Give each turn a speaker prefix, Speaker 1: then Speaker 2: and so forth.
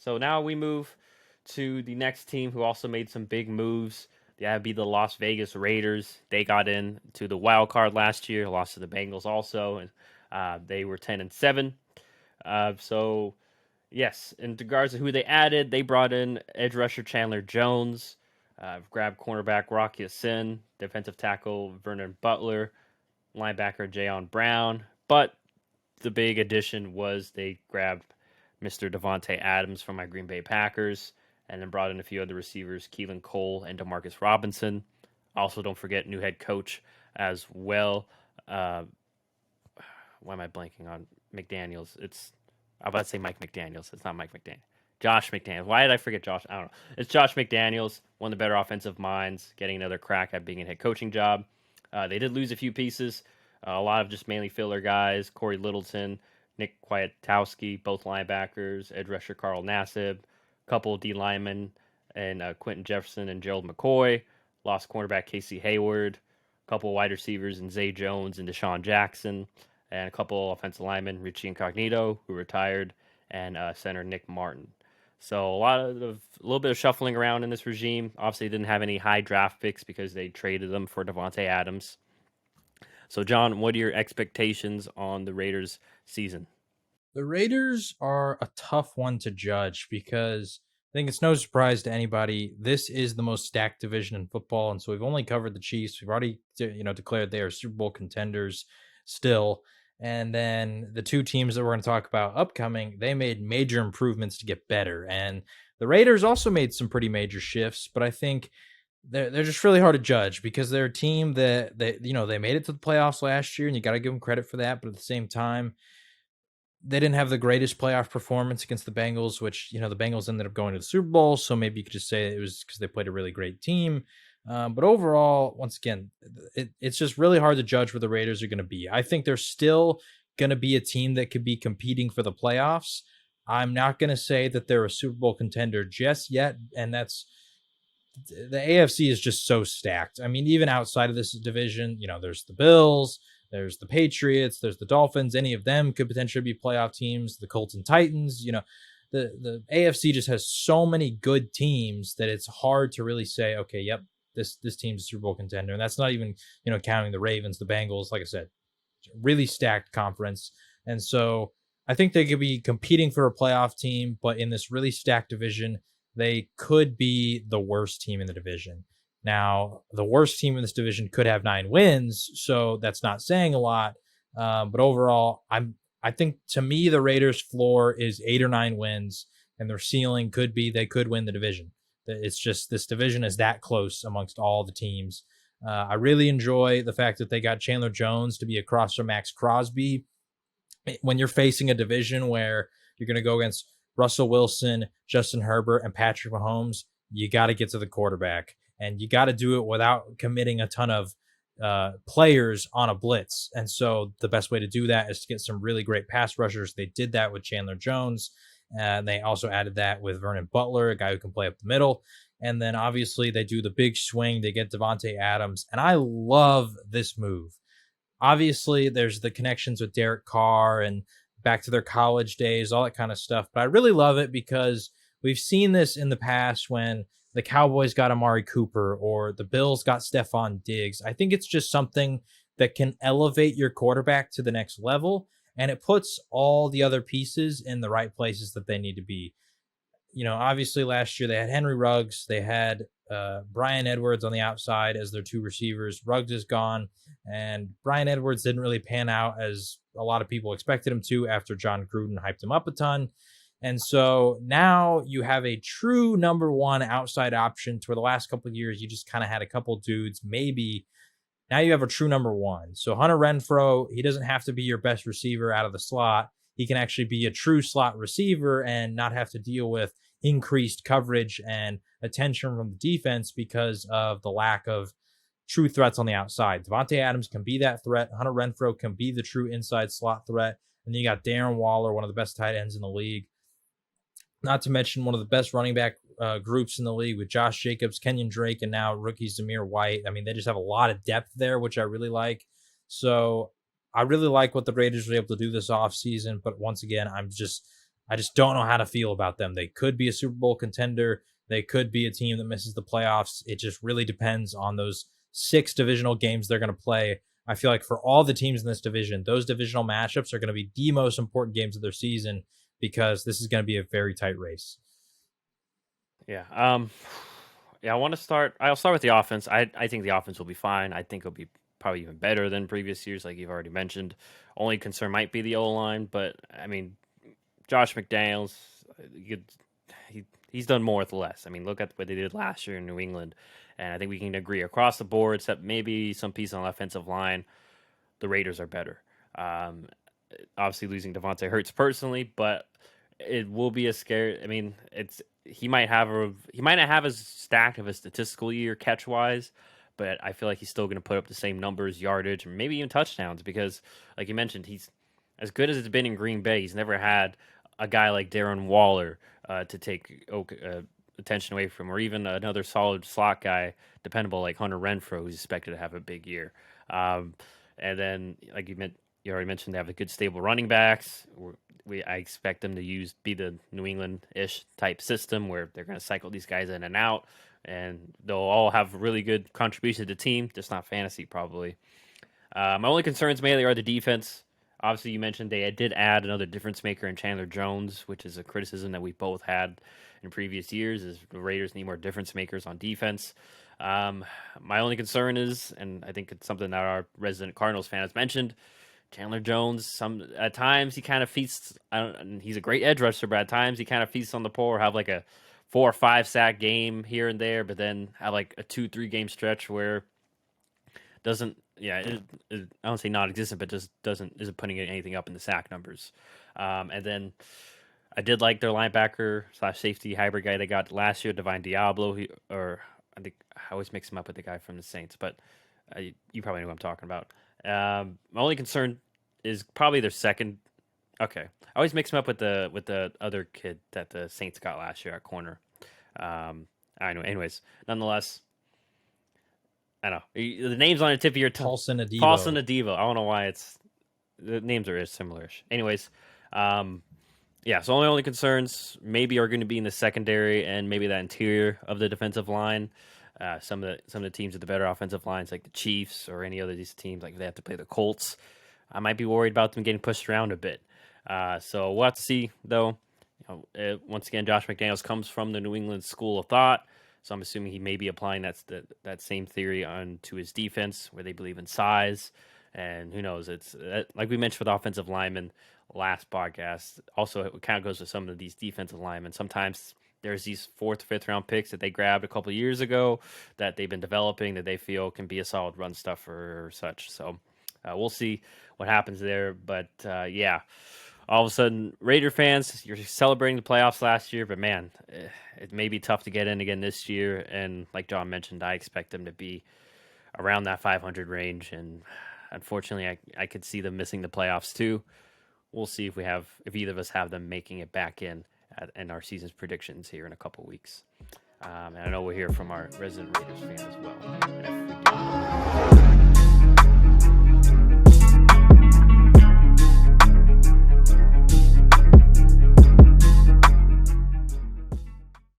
Speaker 1: So now we move to the next team who also made some big moves. That would be the Las Vegas Raiders. They got in to the wild card last year, lost to the Bengals also, and they were 10-7. So yes, in regards to who they added, they brought in edge rusher Chandler Jones, grabbed cornerback Rocky Sin, defensive tackle Vernon Butler, linebacker Jayon Brown. But the big addition was they grabbed Mr. Davante Adams from my Green Bay Packers, and then brought in a few other receivers, Keelan Cole and Demarcus Robinson. Also, don't forget new head coach as well. Why am I blanking on McDaniels? I'm about to say Mike McDaniels. It's not Mike McDaniels. Josh McDaniels. Why did I forget Josh? I don't know. It's Josh McDaniels, one of the better offensive minds, getting another crack at being a head coaching job. They did lose a few pieces, a lot of just mainly filler guys. Corey Littleton, Nick Kwiatkowski, both linebackers, edge rusher Carl Nassib, a couple of D linemen, and Quentin Jefferson and Gerald McCoy. Lost cornerback Casey Hayward, a couple of wide receivers and Zay Jones and Deshaun Jackson, and a couple offensive linemen, Richie Incognito, who retired, and center Nick Martin. So a little bit of shuffling around in this regime. Obviously, didn't have any high draft picks because they traded them for Davante Adams. So, John, what are your expectations on the Raiders season?
Speaker 2: The Raiders are a tough one to judge because I think it's no surprise to anybody. This is the most stacked division in football, and so we've only covered the Chiefs. We've already, declared they are Super Bowl contenders still. And then the two teams that we're going to talk about upcoming, they made major improvements to get better. And the Raiders also made some pretty major shifts, but I think they're just really hard to judge because they're a team that they made it to the playoffs last year, and you got to give them credit for that. But at the same time, they didn't have the greatest playoff performance against the Bengals, which, the Bengals ended up going to the Super Bowl. So maybe you could just say it was because they played a really great team. But overall, once again, it's just really hard to judge where the Raiders are going to be. I think they're still going to be a team that could be competing for the playoffs. I'm not going to say that they're a Super Bowl contender just yet. And the AFC is just so stacked. I mean, even outside of this division, there's the Bills, there's the Patriots, there's the Dolphins. Any of them could potentially be playoff teams. The Colts and Titans, the AFC just has so many good teams that it's hard to really say, okay, yep, this team's a Super Bowl contender. And that's not even, counting the Ravens, the Bengals, like I said, really stacked conference. And so I think they could be competing for a playoff team, but in this really stacked division, they could be the worst team in the division. Now, the worst team in this division could have 9 wins, so that's not saying a lot. But overall, I think to me the Raiders' floor is 8 or 9 wins, and their ceiling could be they could win the division. It's just this division is that close amongst all the teams. I really enjoy the fact that they got Chandler Jones to be across from Max Crosby. When you're facing a division where you're going to go against Russell Wilson, Justin Herbert, and Patrick Mahomes, you got to get to the quarterback. And you got to do it without committing a ton of players on a blitz. And so the best way to do that is to get some really great pass rushers. They did that with Chandler Jones. And they also added that with Vernon Butler, a guy who can play up the middle. And then obviously they do the big swing. They get Davante Adams. And I love this move. Obviously, there's the connections with Derek Carr and back to their college days, all that kind of stuff. But I really love it because we've seen this in the past when the Cowboys got Amari Cooper or the Bills got Stephon Diggs. I think it's just something that can elevate your quarterback to the next level, and it puts all the other pieces in the right places that they need to be. Obviously last year they had Henry Ruggs, they had Bryan Edwards on the outside as their 2 receivers. Ruggs is gone, and Bryan Edwards didn't really pan out as a lot of people expected him to after John Gruden hyped him up a ton. And so now you have a true number 1 outside option to where the last couple of years you just kind of had a couple dudes, maybe. Now you have a true number 1. So Hunter Renfrow, he doesn't have to be your best receiver out of the slot. He can actually be a true slot receiver and not have to deal with increased coverage and attention from the defense because of the lack of true threats on the outside. Davante Adams can be that threat. Hunter Renfrow can be the true inside slot threat. And then you got Darren Waller, one of the best tight ends in the league. Not to mention one of the best running back groups in the league with Josh Jacobs, Kenyon Drake, and now rookie Zamir White. I mean, they just have a lot of depth there, which I really like. So I really like what the Raiders were able to do this offseason. But once again, I just don't know how to feel about them. They could be a Super Bowl contender. They could be a team that misses the playoffs. It just really depends on those 6 divisional games they're going to play. I feel like for all the teams in this division, those divisional matchups are going to be the most important games of their season because this is going to be a very tight race.
Speaker 1: Yeah. Yeah, I'll start with the offense. I think the offense will be fine. I think it'll be probably even better than previous years, like you've already mentioned. Only concern might be the O-line, but I mean, Josh McDaniels, he's done more with less. I mean, look at what they did last year in New England, and I think we can agree across the board, except maybe some piece on the offensive line, the Raiders are better. Obviously, losing Davante hurts personally, but it will be a scare. I mean, he might not have as stacked of a statistical year catch wise, but I feel like he's still going to put up the same numbers, yardage, or maybe even touchdowns because, like you mentioned, he's as good as it's been in Green Bay. He's never had a guy like Darren Waller to take attention away from, or even another solid slot guy, dependable like Hunter Renfrow, who's expected to have a big year. And then, like you already mentioned, they have a good stable running backs. I expect them to be the New England-ish type system where they're going to cycle these guys in and out, and they'll all have really good contribution to the team, just not fantasy probably. My only concerns mainly are the defense. Obviously, you mentioned they did add another difference maker in Chandler Jones, which is a criticism that we both had in previous years, is the Raiders need more difference makers on defense. My only concern is, and I think it's something that our resident Cardinals fan has mentioned, Chandler Jones, at times he kind of feasts. He's a great edge rusher, but at times he kind of feasts on the poor. Have like a 4 or 5 sack game here and there, but then have like a 2-3 game stretch where doesn't. Yeah, I don't say non-existent, but just isn't putting anything up in the sack numbers. And then I did like their linebacker / safety hybrid guy they got last year, Divine Diablo. I think I always mix him up with the guy from the Saints, but you probably know what I'm talking about. My only concern is probably their second. Okay, I always mix him up with the other kid that the Saints got last year at corner. I know. Anyways, nonetheless, I know the name's on the tip of your tongue.
Speaker 2: Paulson Adebo.
Speaker 1: Paulson Adebo. I don't know why the names are similar-ish. Anyways, yeah. So only concerns maybe are going to be in the secondary and maybe that interior of the defensive line. Some of the teams with the better offensive lines, like the Chiefs or any other of these teams, like if they have to play the Colts, I might be worried about them getting pushed around a bit. So we'll have to see, though. Once again, Josh McDaniels comes from the New England school of thought, so I'm assuming he may be applying that same theory onto his defense, where they believe in size. And who knows? It's like we mentioned with offensive linemen last podcast. Also, it kind of goes with some of these defensive linemen. Sometimes there's these 4th, 5th round picks that they grabbed a couple of years ago that they've been developing that they feel can be a solid run stuffer or such. So we'll see what happens there. But yeah, all of a sudden, Raider fans, you're celebrating the playoffs last year, but man, it may be tough to get in again this year. And like John mentioned, I expect them to be around that 500 range. And unfortunately, I could see them missing the playoffs too. We'll see if either of us have them making it back in our season's predictions here in a couple weeks. And I know we'll hear from our resident Raiders fan as well. And if we do,